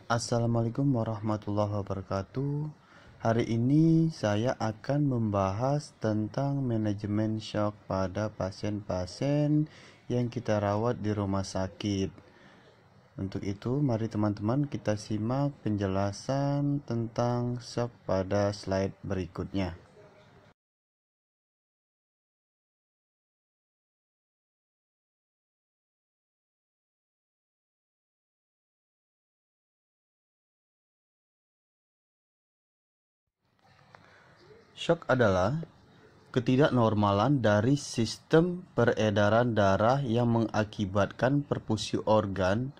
Assalamualaikum warahmatullahi wabarakatuh. Hari ini saya akan membahas tentang manajemen shock pada pasien-pasien yang kita rawat di rumah sakit. Untuk itu, mari teman-teman kita simak penjelasan tentang shock pada slide berikutnya. Shock adalah ketidaknormalan dari sistem peredaran darah yang mengakibatkan perfusi organ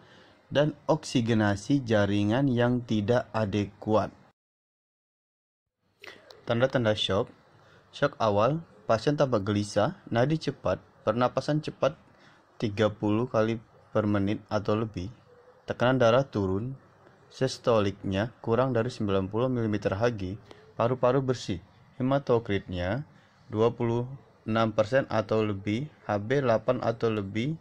dan oksigenasi jaringan yang tidak adekuat. Tanda-tanda shock. Shock awal, pasien tampak gelisah, nadi cepat, pernapasan cepat 30 kali per menit atau lebih, tekanan darah turun, sistoliknya kurang dari 90 mm Hg, paru-paru bersih, hematokritnya 26% atau lebih, Hb 8 atau lebih,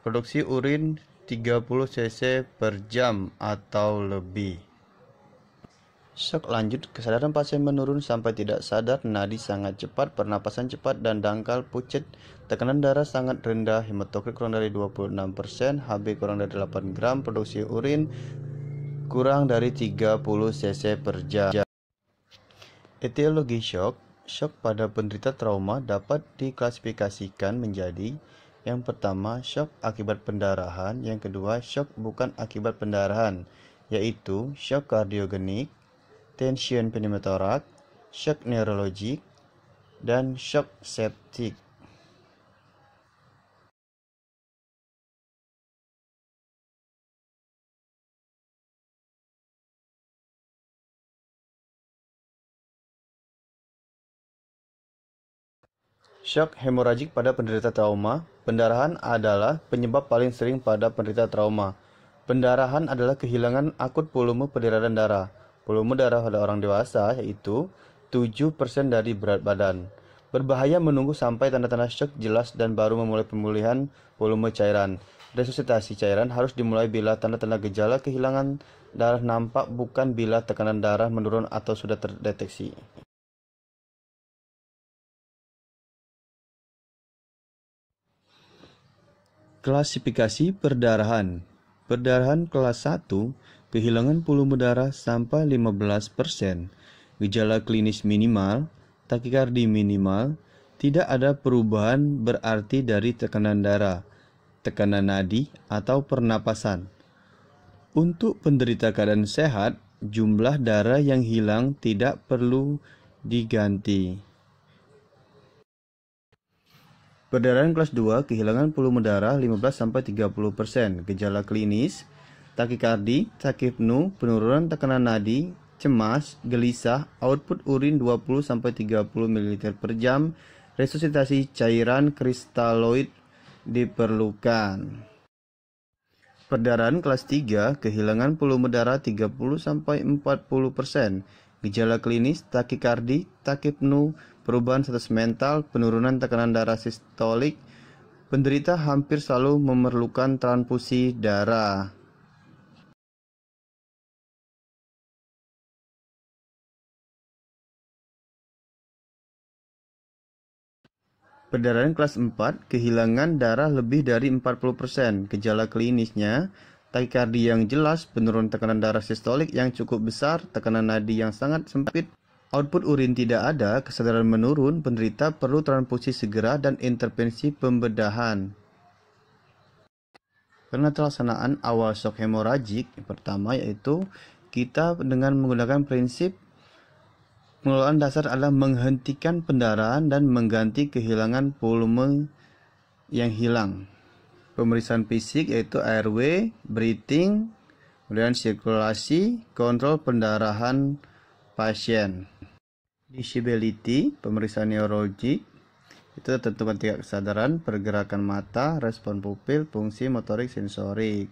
produksi urin 30 cc per jam atau lebih. Shock lanjut, kesadaran pasien menurun sampai tidak sadar, nadi sangat cepat, pernapasan cepat dan dangkal pucat, tekanan darah sangat rendah, hematokrit kurang dari 26%, Hb kurang dari 8 gram, produksi urin kurang dari 30 cc per jam. Etiologi shock. Shock pada penderita trauma dapat diklasifikasikan menjadi: yang pertama, shock akibat pendarahan; yang kedua, shock bukan akibat pendarahan, yaitu shock kardiogenik, tension pneumotorak, shock neurologik, dan shock septik. Shock hemoragik pada penderita trauma. Pendarahan adalah penyebab paling sering pada penderita trauma. Pendarahan adalah kehilangan akut volume peredaran darah. Volume darah pada orang dewasa yaitu 7% dari berat badan. Berbahaya menunggu sampai tanda-tanda shock jelas dan baru memulai pemulihan volume cairan. Resusitasi cairan harus dimulai bila tanda-tanda gejala kehilangan darah nampak, bukan bila tekanan darah menurun atau sudah terdeteksi. Klasifikasi perdarahan. Perdarahan kelas 1, kehilangan volume darah sampai 15%, gejala klinis minimal, takikardi minimal, tidak ada perubahan berarti dari tekanan darah, tekanan nadi, atau pernapasan. Untuk penderita keadaan sehat, jumlah darah yang hilang tidak perlu diganti. Perdarahan kelas 2, kehilangan volume darah 15-30%, gejala klinis, takikardi, takipnu, penurunan tekanan nadi, cemas, gelisah, output urin 20-30 ml per jam, resusitasi cairan kristaloid diperlukan. Perdarahan kelas 3, kehilangan volume darah 30-40%, gejala klinis, takikardi, takipnu, perubahan status mental, penurunan tekanan darah sistolik, penderita hampir selalu memerlukan transfusi darah. Perdarahan kelas 4, kehilangan darah lebih dari 40%, gejala klinisnya, takikardi yang jelas, penurunan tekanan darah sistolik yang cukup besar, tekanan nadi yang sangat sempit, output urin tidak ada, kesadaran menurun, penderita perlu transfusi segera dan intervensi pembedahan. Karena pelaksanaan awal shock hemoragik, pertama yaitu kita dengan menggunakan prinsip pengelolaan dasar adalah menghentikan pendarahan dan mengganti kehilangan volume yang hilang. Pemeriksaan fisik yaitu airway, breathing, kemudian sirkulasi, kontrol pendarahan pasien. Disability, pemeriksaan neurologik, itu tentukan tingkat kesadaran, pergerakan mata, respon pupil, fungsi motorik sensorik.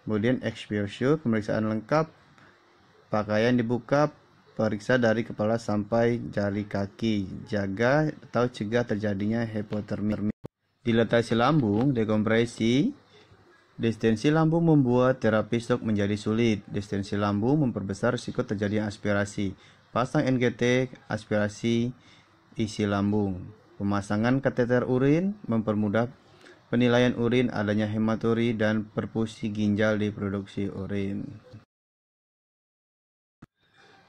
Kemudian exposure, pemeriksaan lengkap, pakaian dibuka, periksa dari kepala sampai jari kaki, jaga atau cegah terjadinya hipotermia. Dilatasi lambung, dekompresi, Distensi lambung membuat terapi shock menjadi sulit. Distensi lambung memperbesar risiko terjadi aspirasi. Pasang NGT aspirasi isi lambung. Pemasangan kateter urin mempermudah penilaian urin, adanya hematuri dan perfusi ginjal di produksi urin.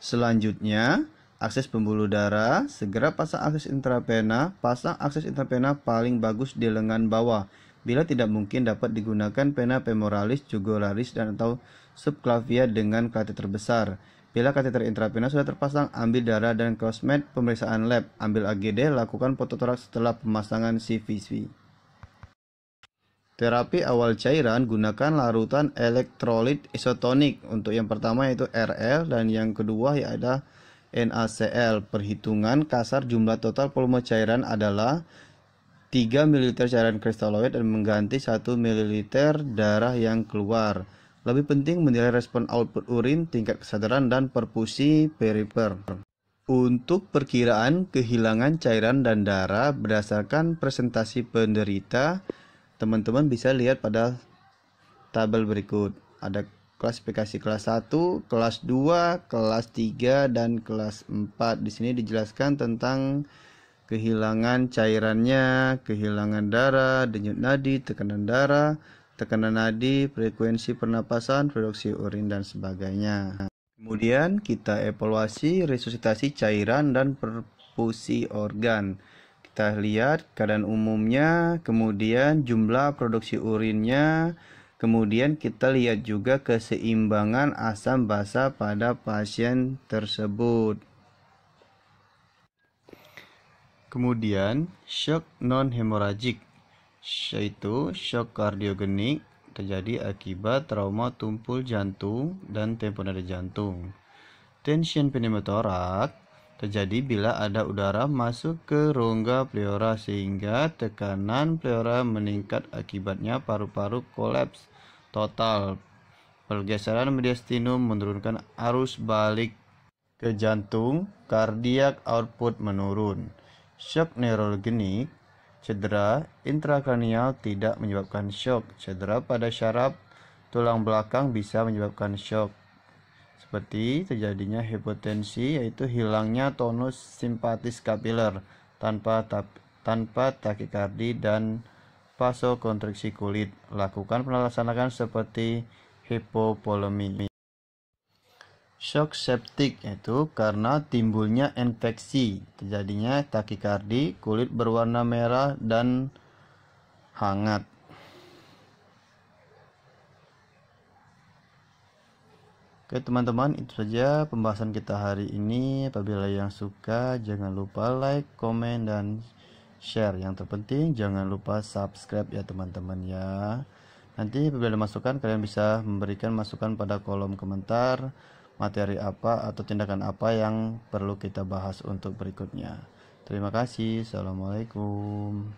Selanjutnya, akses pembuluh darah. Segera pasang akses intravena. Pasang akses intravena paling bagus di lengan bawah. Bila tidak mungkin, dapat digunakan vena femoralis, jugularis, dan atau subclavia dengan kateter besar. Bila kateter intravena sudah terpasang, ambil darah dan kosmet pemeriksaan lab. Ambil AGD, lakukan fototoraks setelah pemasangan CVC. Terapi awal cairan, gunakan larutan elektrolit isotonik. Untuk yang pertama yaitu RL dan yang kedua yaitu NaCl. Perhitungan kasar jumlah total volume cairan adalah 3 ml cairan kristaloid dan mengganti 1 ml darah yang keluar. Lebih penting menilai respon output urin, tingkat kesadaran, dan perfusi perifer. Untuk perkiraan kehilangan cairan dan darah berdasarkan presentasi penderita, teman-teman bisa lihat pada tabel berikut. Ada klasifikasi kelas 1, kelas 2, kelas 3, dan kelas 4. Di sini dijelaskan tentang kehilangan cairannya, kehilangan darah, denyut nadi, tekanan darah, tekanan nadi, frekuensi pernapasan, produksi urin, dan sebagainya. Kemudian kita evaluasi resusitasi cairan dan perfusi organ. Kita lihat keadaan umumnya, kemudian jumlah produksi urinnya, kemudian kita lihat juga keseimbangan asam basa pada pasien tersebut. Kemudian shock non-hemoragik, yaitu shock kardiogenik, terjadi akibat trauma tumpul jantung dan tamponade jantung. Tension pneumotorak terjadi bila ada udara masuk ke rongga pleura sehingga tekanan pleura meningkat, akibatnya paru-paru kolaps total. Pergeseran mediastinum menurunkan arus balik ke jantung, kardiak output menurun. Shock neurogenik, cedera intrakranial tidak menyebabkan shock. Cedera pada syaraf tulang belakang bisa menyebabkan shock, seperti terjadinya hipotensi, yaitu hilangnya tonus simpatis kapiler tanpa takikardi dan vasokonstriksi kulit. Lakukan penelasanan seperti hipovolemi. Shock septik, yaitu karena timbulnya infeksi, terjadinya takikardi, kulit berwarna merah dan hangat. Oke teman-teman, itu saja pembahasan kita hari ini. Apabila yang suka, jangan lupa like, komen, dan share. Yang terpenting jangan lupa subscribe ya teman-teman ya. Nanti apabila ada masukan, kalian bisa memberikan masukan pada kolom komentar materi apa atau tindakan apa yang perlu kita bahas untuk berikutnya. Terima kasih. Assalamualaikum.